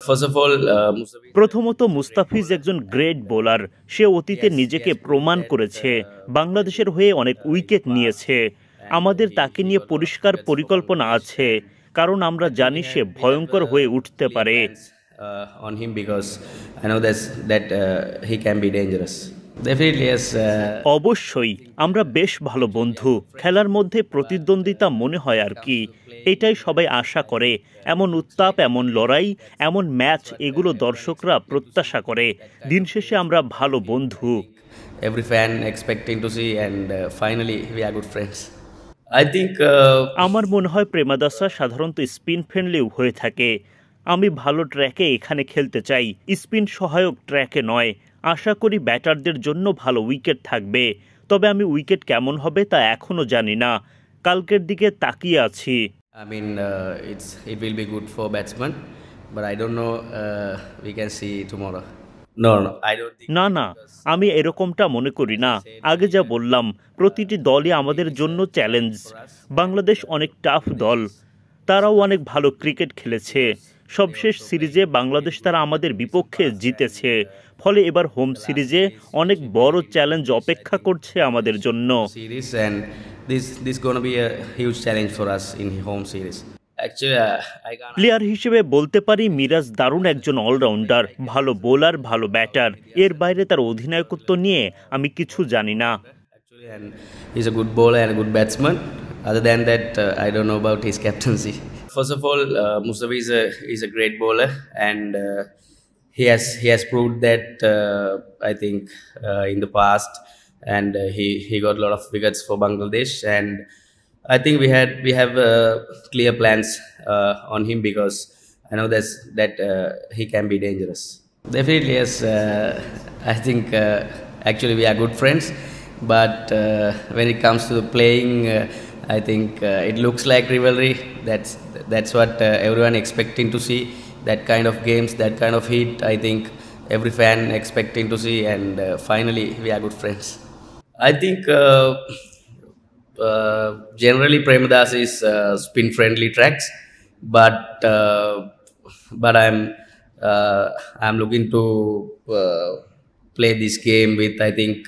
First of all, Mustafi প্রথমত মুস্তাফিজ একজন great bowler. সে অতীতে নিজেকে প্রমাণ করেছে, বাংলাদেশের হয়ে অনেক উইকেট নিয়েছে। আমাদের তাকে নিয়ে পরিষ্কার পরিকল্পনা আছে, কারণ আমরা জানি সে ভয়ঙ্কর হয়ে উঠতে clear পারে। plans on him because I know that he can be dangerous. Definitely, yes. অবশ্যই, আমরা বেশ ভালো বন্ধু। খেলার মধ্যে প্রতিদ্বন্দ্বিতা মনে হয় আর কি, এটাই সবাই আশা করে। এমন উত্তাপ, এমন লড়াই, এমন ম্যাচ, এগুলো দর্শকরা প্রত্যাশা করে। দিন শেষে আমরা ভালো বন্ধু। Every fan expecting to see, and finally we are good friends. I think আমার মনে হয় প্রেমাদাসা সাধারণত স্পিন ফ্রেন্ডলি হয়ে থাকে। আমি ভালো ট্র্যাকে এখানে খেলতে চাই, স্পিন সহায়ক ট্র্যাকে নয়। আশা করি ব্যাটারদের জন্য ভালো উইকেট থাকবে, তবে আমি উইকেট কেমন হবে তা এখনো জানি না। কালকের দিকে তাকিয়ে আছি। I mean, it will be good for batsmen, but I don't know. We can see tomorrow. No, I don't think. না না, আমি এরকমটা মনে করি না। আগে যা বললাম, প্রতিটি দলই আমাদের জন্য চ্যালেঞ্জ। বাংলাদেশ অনেক টাফ দল, তারাও অনেক ভালো ক্রিকেট খেলেছে। সবশেষ সিরিজে বাংলাদেশ তারা আমাদের বিপক্ষে জিতেছে, ফলে এবার হোম সিরিজে অনেক বড় চ্যালেঞ্জ অপেক্ষা করছে আমাদের জন্য। Series, and this gonna be a huge challenge for us in home series. Actually, I can't. Player হিসেবে বলতে পারি মিরাজ দারুণ একজন অলরাউন্ডার, ভালো বোলার, ভালো ব্যাটার। এর বাইরে তার অধিনায়কত্ব নিয়ে আমি কিছু জানি না। Actually, and he's a good bowler and a good batsman. Other than that, I don't know about his captaincy. First of all, Mustafi is a great bowler, and he has proved that I think in the past, and he got a lot of wickets for Bangladesh, and I think we have clear plans on him because I know that he can be dangerous. Definitely, yes. I think actually we are good friends, but when it comes to the playing, I think it looks like rivalry. That's what everyone expecting to see. That kind of games, that kind of heat. I think every fan expecting to see, and finally we are good friends. I think. Generally, Premadas is spin-friendly tracks, but I'm looking to play this game with, I think,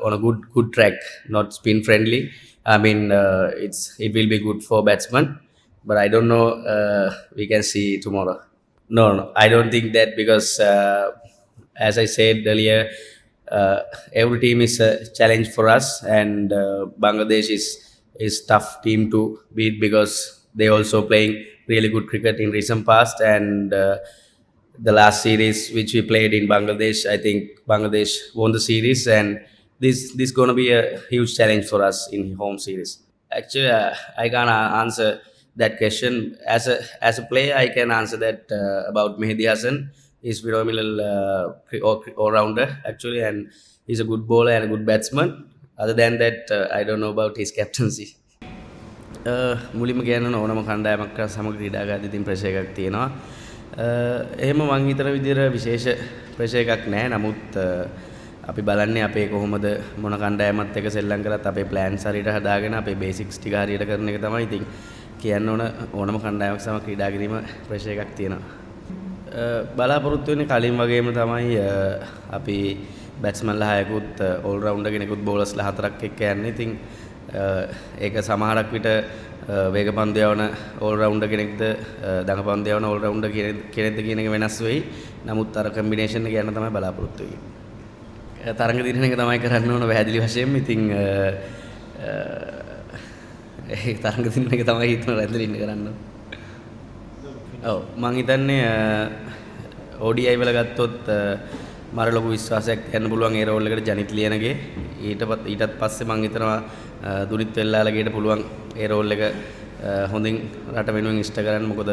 on a good track, not spin-friendly. I mean, it will be good for batsmen, but I don't know. We can see tomorrow. No, I don't think that because, as I said earlier. Every team is a challenge for us, and Bangladesh is tough team to beat because they also playing really good cricket in recent past, and the last series which we played in Bangladesh, I think Bangladesh won the series, and this gonna be a huge challenge for us in home series. Actually, I can't answer that question. As a player, I can answer that about Mehdi Hassan. He's phenomenal all-rounder actually, and he's a good bowler and a good batsman. Other than that, I don't know about his captaincy. මුලින්ම කියන්න ඕනම කණ්ඩායමක් සමග ක්‍රීඩා කරද්දී තින් pressure එකක් තියෙනවා. එහෙම මං හිතන විදිහට විශේෂ ප්‍රෙෂර් එකක් නැහැ. නමුත් අපි බලන්නේ අපේ කොහොමද මොන කණ්ඩායමත් එක්ක සෙල්ලම් කරත් අපේ ප්ලෑන්ස් හරියට හදාගෙන අපේ බේසික්ස් ටික හරියට කරන එක තමයි. ඉතින් කියන්න ඕනම කණ්ඩායමක් සමග ක්‍රීඩා කිරීම ප්‍රෙෂර් එකක් තියෙනවා. බලාපොරොත්තු වෙන්නේ කලින් වගේම තමයි අපි බැට්ස්මන්ලා හයකුත් ඕල්රවුන්ඩර් කෙනෙකුත් බෝලර්ස්ලා හතරක් එක්ක යන්නේ. ඉතින් ඒක සමහරක් විට වේග පන්දු යවන ඕල්රවුන්ඩර් කෙනෙක්ද දඟ පන්දු යවන ඕල්රවුන්ඩර් කෙනෙක්ද කියන එක වෙනස් වෙයි. නමුත් අර කම්බිනේෂන් එක යන තමයි බලාපොරොත්තු වෙන්නේ. තරඟ දිනන එක තමයි කරන්න ඕන පැහැදිලි වශයෙන්ම. ඉතින් ඒ තරඟ දිනන එක තමයි හිතන රැඳිලා ඉන්න කරන්න. ඔව් මං හිතන්නේ ODI වල ගත්තොත් මර ලොකු විශ්වාසයක් යන්න පුළුවන් ඒ රෝල් එකට ජනිත් ලියනගේ. ඊටත් පස්සේ මං හිතනවා දුනිත් වෙල්ලාලගේට පුළුවන් ඒ රෝල් එක හොඳින් රට වෙනුවෙන් ඉෂ්ට කරන්න. මොකද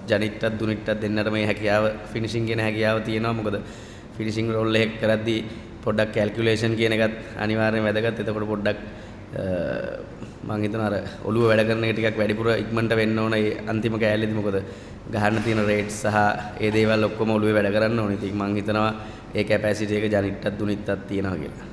ජනිත්ටත් දුනිත්ටත් දෙන්නට මේ හැකියාව ෆිනිෂින් කියන හැකියාව තියෙනවා. මොකද ෆිනිෂින් රෝල් එක කරද්දී පොඩ්ඩක් කැල්කියුලේෂන් කියන එකත් අනිවාර්යයෙන් වැදගත්. එතකොට පොඩ්ඩක් මං හිතනවා අර ඔළුව වැඩ කරන එක ටිකක් වැඩිපුර ඉක්මනට වෙන්න ඕන ඒ අන්තිම කෑල්ලේදී. මොකද ගහන්න තියෙන රේට්ස් සහ ඒ දේවල් ඔක්කොම ඔළුවේ වැඩ කරන්න ඕනේ. ඉතින් මං හිතනවා ඒ කැපැසිටි එක ජනිට්ටත් දුනිත්තත් තියෙනවා කියලා.